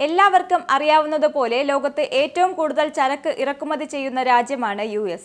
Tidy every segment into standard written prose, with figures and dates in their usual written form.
എല്ലാവർക്കും അറിയാവുന്നതുപോലെ ലോകത്ത് ഏറ്റവും കൂടുതൽ ചരക്ക് ഇറക്കുമതി ചെയ്യുന്ന രാജ്യമാണ് US.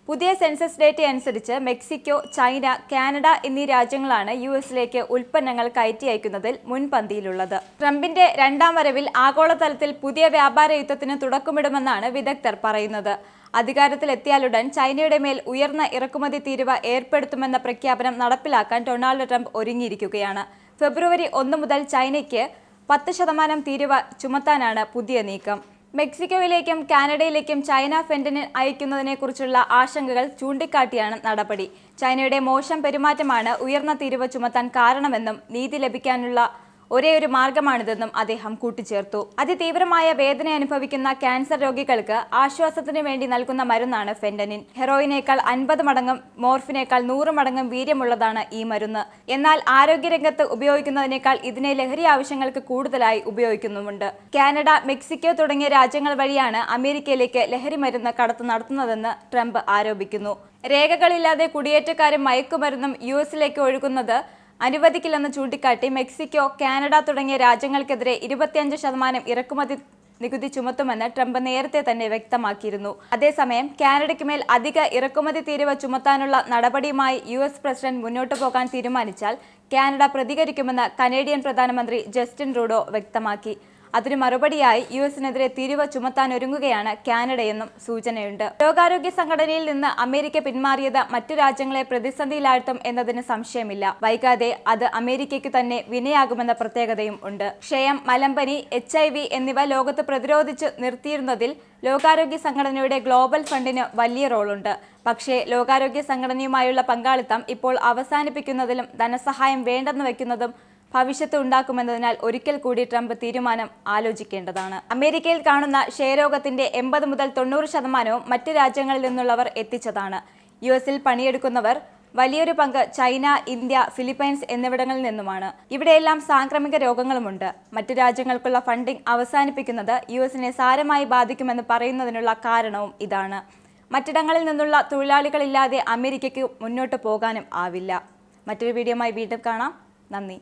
പുതിയ സെൻസസ് ഡേറ്റ അനുസരിച്ച് മെക്സിക്കോ, ചൈന, കാനഡ എന്നീ രാജ്യങ്ങളാണ് US-ലേക്ക് ഉൽപ്പന്നങ്ങൾ കയറ്റി അയക്കുന്നതിൽ മുൻപന്തിയിലുള്ളത്. ട്രംപിന്റെ രണ്ടാം വരവിൽ ആഗോളതലത്തിൽ പുതിയ വ്യാപാര യുദ്ധത്തിന് തുടക്കമിടുമെന്നാണ് വിദഗ്ധർ പറയുന്നത്. അധികാരത്തിലെത്തിയാലുടൻ ചൈനയുടെ മേൽ ഉയർന്ന ഇറക്കുമതി തീരുവ ഏർപ്പെടുത്തുമെന്ന പ്രഖ്യാപനം നടപ്പിലാക്കാൻ ഡൊണാൾഡ് ട്രംപ് ഒരുങ്ങിയിരിക്കുകയാണ്. ഫെബ്രുവരി 1 മുതൽ ചൈനയ്ക്ക് 10% തീരുവ ചുമത്താനാണ് പുതിയ നീക്കം. മെക്സിക്കോയിലേക്കും കാനഡയിലേക്കും ചൈന ഫെന്റനിൽ അയക്കുന്നതിനെക്കുറിച്ചുള്ള ആശങ്കകൾ ചൂണ്ടിക്കാട്ടിയാണ് നടപടി. ചൈനയുടെ മോശം പെരുമാറ്റമാണ് ഉയർന്ന തീരുവ ചുമത്താൻ കാരണമെന്നും നീതി ലഭിക്കാനുള്ള ഒരേയൊരു മാർഗമാണിതെന്നും അദ്ദേഹം കൂട്ടിച്ചേർത്തു. അതിതീവ്രമായ വേദന അനുഭവിക്കുന്ന ക്യാൻസർ രോഗികൾക്ക് ആശ്വാസത്തിന് വേണ്ടി നൽകുന്ന മരുന്നാണ് ഫെന്റനിൻ. ഹെറോയിനേക്കാൾ 50 മടങ്ങും മോർഫിനേക്കാൾ 100 മടങ്ങും വീര്യമുള്ളതാണ് ഈ മരുന്ന്. എന്നാൽ ആരോഗ്യരംഗത്ത് ഉപയോഗിക്കുന്നതിനേക്കാൾ ഇതിനെ ലഹരി ആവശ്യങ്ങൾക്ക് കൂടുതലായി ഉപയോഗിക്കുന്നുമുണ്ട്. കാനഡ, മെക്സിക്കോ തുടങ്ങിയ രാജ്യങ്ങൾ വഴിയാണ് അമേരിക്കയിലേക്ക് ലഹരി മരുന്ന് കടത്ത് നടത്തുന്നതെന്ന് ട്രംപ് ആരോപിക്കുന്നു. രേഖകളില്ലാതെ കുടിയേറ്റക്കാരും മയക്കുമരുന്നും US-ലേക്ക് ഒഴുകുന്നത് അനുവദിക്കില്ലെന്ന് ചൂണ്ടിക്കാട്ടി മെക്സിക്കോ, കാനഡ തുടങ്ങിയ രാജ്യങ്ങൾക്കെതിരെ 25% ഇറക്കുമതി നികുതി ചുമത്തുമെന്ന് ട്രംപ് നേരത്തെ തന്നെ വ്യക്തമാക്കിയിരുന്നു. അതേസമയം കാനഡയ്ക്ക് മേൽ അധിക ഇറക്കുമതി തീരുവ ചുമത്താനുള്ള നടപടിയുമായി US പ്രസിഡന്റ് മുന്നോട്ടു പോകാൻ തീരുമാനിച്ചാൽ കാനഡ പ്രതികരിക്കുമെന്ന് കനേഡിയൻ പ്രധാനമന്ത്രി ജസ്റ്റിൻ ട്രൂഡോ വ്യക്തമാക്കി. അതിന് മറുപടിയായി US-നെതിരെ തീരുവ ചുമത്താനൊരുങ്ങുകയാണ് കാനഡയെന്നും സൂചനയുണ്ട്. ലോകാരോഗ്യ സംഘടനയിൽ നിന്ന് അമേരിക്ക പിന്മാറിയത് മറ്റു രാജ്യങ്ങളെ പ്രതിസന്ധിയിലാഴ്ത്തും എന്നതിന് സംശയമില്ല. വൈകാതെ അത് അമേരിക്കയ്ക്ക് തന്നെ വിനയാകുമെന്ന പ്രത്യേകതയും ഉണ്ട്. ക്ഷയം, മലമ്പനി, HIV എന്നിവ ലോകത്ത് പ്രതിരോധിച്ച് നിർത്തിയിരുന്നതിൽ ലോകാരോഗ്യ സംഘടനയുടെ ഗ്ലോബൽ ഫണ്ടിന് വലിയ റോളുണ്ട്. പക്ഷേ ലോകാരോഗ്യ സംഘടനയുമായുള്ള പങ്കാളിത്തം ഇപ്പോൾ അവസാനിപ്പിക്കുന്നതിലും ധനസഹായം വേണ്ടെന്ന് വയ്ക്കുന്നതും ഭവിഷ്യത്ത് ഉണ്ടാക്കുമെന്നതിനാൽ ഒരിക്കൽ കൂടി ട്രംപ് തീരുമാനം ആലോചിക്കേണ്ടതാണ്. അമേരിക്കയിൽ കാണുന്ന ക്ഷയരോഗത്തിന്റെ 80 മുതൽ 90% മറ്റ് രാജ്യങ്ങളിൽ നിന്നുള്ളവർ എത്തിച്ചതാണ്. US-ൽ പണിയെടുക്കുന്നവർ വലിയൊരു പങ്ക് ചൈന, ഇന്ത്യ, ഫിലിപ്പൈൻസ് എന്നിവിടങ്ങളിൽ നിന്നുമാണ്. ഇവിടെയെല്ലാം സാംക്രമിക രോഗങ്ങളുമുണ്ട്. മറ്റു രാജ്യങ്ങൾക്കുള്ള ഫണ്ടിംഗ് അവസാനിപ്പിക്കുന്നത് US-നെ സാരമായി ബാധിക്കുമെന്ന് പറയുന്നതിനുള്ള കാരണവും ഇതാണ്. മറ്റിടങ്ങളിൽ നിന്നുള്ള തൊഴിലാളികളില്ലാതെ അമേരിക്കയ്ക്ക് മുന്നോട്ട് പോകാനും ആവില്ല. മറ്റൊരു വീഡിയോയുമായി വീണ്ടും കാണാം. നന്ദി.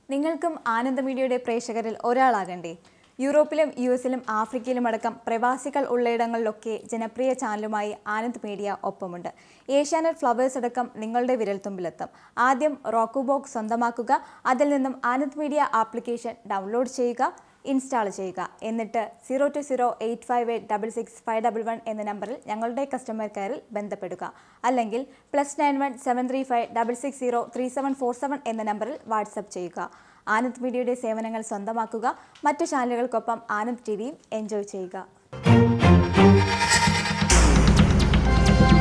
നിങ്ങൾക്കും ആനന്ദ മീഡിയയുടെ പ്രേക്ഷകരിൽ ഒരാളാകണ്ടേ? യൂറോപ്പിലും US-ലും ആഫ്രിക്കയിലുമടക്കം പ്രവാസികൾ ഉള്ളയിടങ്ങളിലൊക്കെ ജനപ്രിയ ചാനലുമായി ആനന്ദ് മീഡിയ ഒപ്പമുണ്ട്. ഏഷ്യാനെറ്റ് ഫ്ലവേഴ്സ് അടക്കം നിങ്ങളുടെ വിരൽത്തുമ്പിലെത്തും. ആദ്യം റോക്കു ബോക്സ് സ്വന്തമാക്കുക. അതിൽ നിന്നും ആനന്ദ് മീഡിയ ആപ്ലിക്കേഷൻ ഡൗൺലോഡ് ചെയ്യുക, ഇൻസ്റ്റാൾ ചെയ്യുക. എന്നിട്ട് 02085866511 എന്ന നമ്പറിൽ ഞങ്ങളുടെ കസ്റ്റമർ കെയറിൽ ബന്ധപ്പെടുക. അല്ലെങ്കിൽ +91 735 660 3747 എന്ന നമ്പറിൽ വാട്സപ്പ് ചെയ്യുക. ആനന്ദ് മീഡിയയുടെ സേവനങ്ങൾ സ്വന്തമാക്കുക. മറ്റു ചാനലുകൾക്കൊപ്പം ആനന്ദ് TVയും എൻജോയ് ചെയ്യുക.